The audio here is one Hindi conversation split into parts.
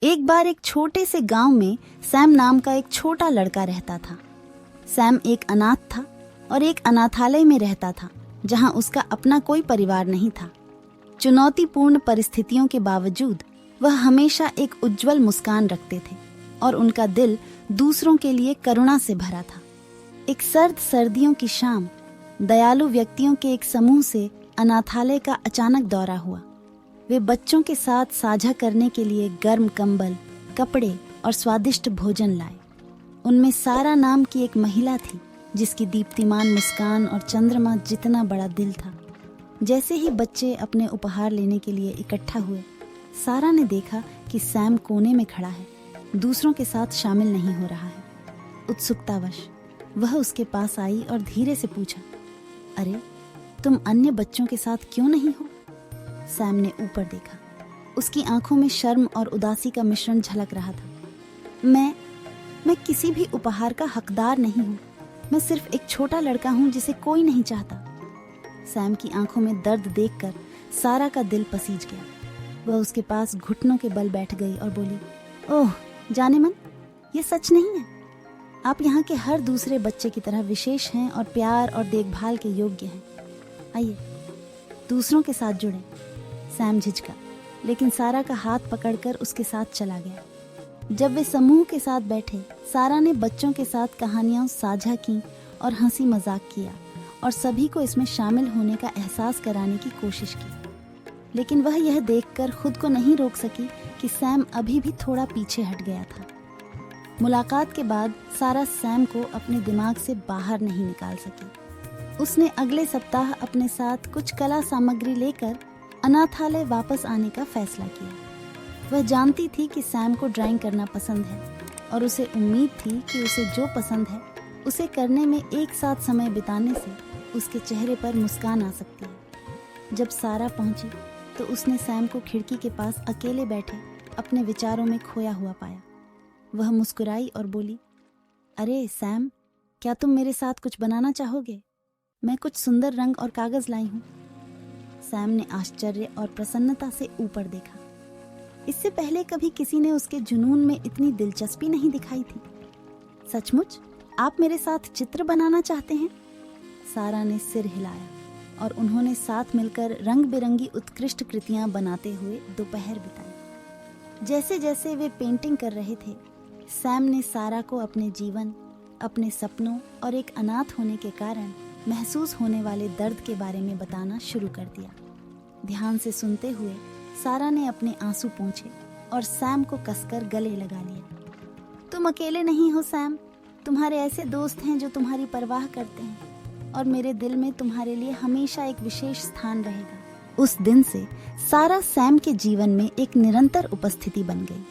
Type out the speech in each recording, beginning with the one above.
एक बार एक छोटे से गांव में सैम नाम का एक छोटा लड़का रहता था। सैम एक अनाथ था और एक अनाथालय में रहता था जहां उसका अपना कोई परिवार नहीं था। चुनौतीपूर्ण परिस्थितियों के बावजूद वह हमेशा एक उज्जवल मुस्कान रखते थे और उनका दिल दूसरों के लिए करुणा से भरा था। एक सर्दियों की शाम दयालु व्यक्तियों के एक समूह से अनाथालय का अचानक दौरा हुआ। वे बच्चों के साथ साझा करने के लिए गर्म कंबल, कपड़े और स्वादिष्ट भोजन लाए। उनमें सारा नाम की एक महिला थी जिसकी दीप्तिमान मुस्कान और चंद्रमा जितना बड़ा दिल था। जैसे ही बच्चे अपने उपहार लेने के लिए इकट्ठा हुए, सारा ने देखा कि सैम कोने में खड़ा है, दूसरों के साथ शामिल नहीं हो रहा है। उत्सुकतावश वह उसके पास आई और धीरे से पूछा, अरे तुम अन्य बच्चों के साथ क्यों नहीं हो? सैम ने ऊपर देखा। उसकी आंखों में शर्म और उदासी का मिश्रण झलक रहा था। मैं किसी भी उपहार का हकदार नहीं हूँ। मैं सिर्फ एक छोटा लड़का हूँ जिसे कोई नहीं चाहता। सैम की आंखों में दर्द देखकर सारा का दिल पसीज गया। वह उसके पास घुटनों के बल बैठ गई और बोली, ओह जाने मन, ये सच नहीं है। आप यहाँ के हर दूसरे बच्चे की तरह विशेष हैं और प्यार और देखभाल के योग्य हैं। आइए दूसरों के साथ जुड़ें। सैम झिझका, लेकिन सारा का हाथ पकड़कर उसके साथ चला गया। जब वे समूह के साथ बैठे, सारा ने बच्चों के साथ कहानियां साझा की और हंसी मजाक किया और सभी को इसमें शामिल होने का एहसास कराने की कोशिश की। लेकिन वह यह देखकर खुद को नहीं रोक सकी कि सैम अभी भी थोड़ा पीछे हट गया था। मुलाकात के बाद सारा सैम को अपने दिमाग से बाहर नहीं निकाल सकी। उसने अगले सप्ताह अपने साथ कुछ कला सामग्री लेकर अनाथालय वापस आने का फैसला किया। वह जानती थी कि सैम को ड्राइंग करना पसंद है और उसे उम्मीद थी कि उसे जो पसंद है उसे करने में एक साथ समय बिताने से उसके चेहरे पर मुस्कान आ सकती है। जब सारा पहुंची तो उसने सैम को खिड़की के पास अकेले बैठे अपने विचारों में खोया हुआ पाया। वह मुस्कुराई और बोली, अरे सैम, क्या तुम मेरे साथ कुछ बनाना चाहोगे? मैं कुछ सुंदर रंग और कागज लाई हूँ। सैम ने आश्चर्य और प्रसन्नता से ऊपर देखा। इससे पहले कभी किसी ने उसके जुनून में इतनी दिलचस्पी नहीं दिखाई थी। सचमुच आप मेरे साथ चित्र बनाना चाहते हैं? सारा ने सिर हिलाया और उन्होंने साथ मिलकर रंग बिरंगी उत्कृष्ट कृतियां बनाते हुए दोपहर बिताई। जैसे जैसे वे पेंटिंग कर रहे थे, सैम ने सारा को अपने जीवन, अपने सपनों और एक अनाथ होने के कारण महसूस होने वाले दर्द के बारे में बताना शुरू कर दिया। ध्यान से सुनते हुए सारा ने अपने आंसू पोंछे और सैम को कसकर गले लगा लिया। तुम अकेले नहीं हो सैम, तुम्हारे ऐसे दोस्त हैं जो तुम्हारी परवाह करते हैं और मेरे दिल में तुम्हारे लिए हमेशा एक विशेष स्थान रहेगा। उस दिन से सारा सैम के जीवन में एक निरंतर उपस्थिति बन गई।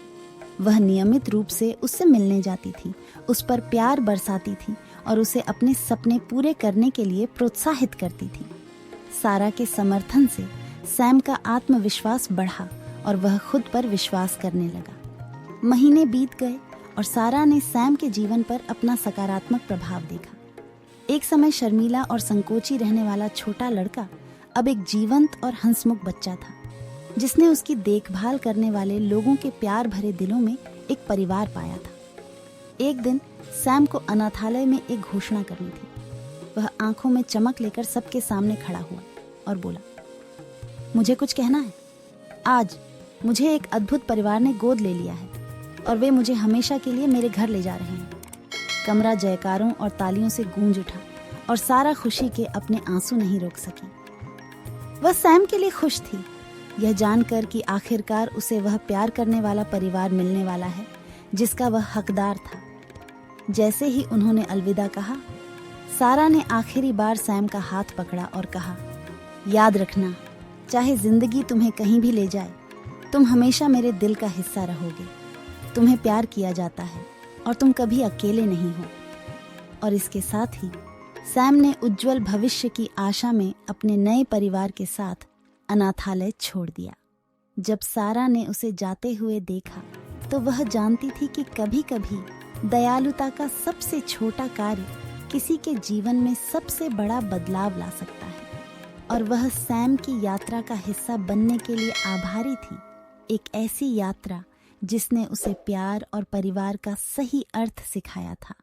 वह नियमित रूप से उससे मिलने जाती थी, उस पर प्यार बरसाती थी और उसे अपने सपने पूरे करने के लिए प्रोत्साहित करती थी। सारा के समर्थन से सैम का आत्मविश्वास बढ़ा और वह खुद पर विश्वास करने लगा। महीने बीत गए और सारा ने सैम के जीवन पर अपना सकारात्मक प्रभाव देखा। एक समय शर्मीला और संकोची रहने वाला छोटा लड़का अब एक जीवंत और हंसमुख बच्चा था, जिसने उसकी देखभाल करने वाले लोगों के प्यार भरे दिलों में एक परिवार पाया था। एक दिन सैम को अनाथालय में एक घोषणा करनी थी। वह आंखों में चमक लेकर सबके सामने खड़ा हुआ और बोला, मुझे कुछ कहना है। आज मुझे एक अद्भुत परिवार ने गोद ले लिया है और वे मुझे हमेशा के लिए मेरे घर ले जा रहे हैं। कमरा जयकारों और तालियों से गूंज उठा और सारा खुशी के अपने आंसू नहीं रोक सकी। वह सैम के लिए खुश थी, यह जानकर कि आखिरकार उसे वह प्यार करने वाला परिवार मिलने वाला है जिसका वह हकदार था। जैसे ही उन्होंने अलविदा कहा, सारा ने आखिरी बार सैम का हाथ पकड़ा और कहा, याद रखना, चाहे जिंदगी तुम्हें कहीं भी ले जाए, तुम हमेशा मेरे दिल का हिस्सा रहोगे। तुम्हें प्यार किया जाता है और तुम कभी अकेले नहीं हो। और इसके साथ ही सैम ने उज्जवल भविष्य की आशा में अपने नए परिवार के साथ अनाथालय छोड़ दिया। जब सारा ने उसे जाते हुए देखा तो वह जानती थी कि कभी कभी दयालुता का सबसे छोटा कार्य किसी के जीवन में सबसे बड़ा बदलाव ला सकता है। और वह सैम की यात्रा का हिस्सा बनने के लिए आभारी थी। एक ऐसी यात्रा जिसने उसे प्यार और परिवार का सही अर्थ सिखाया था।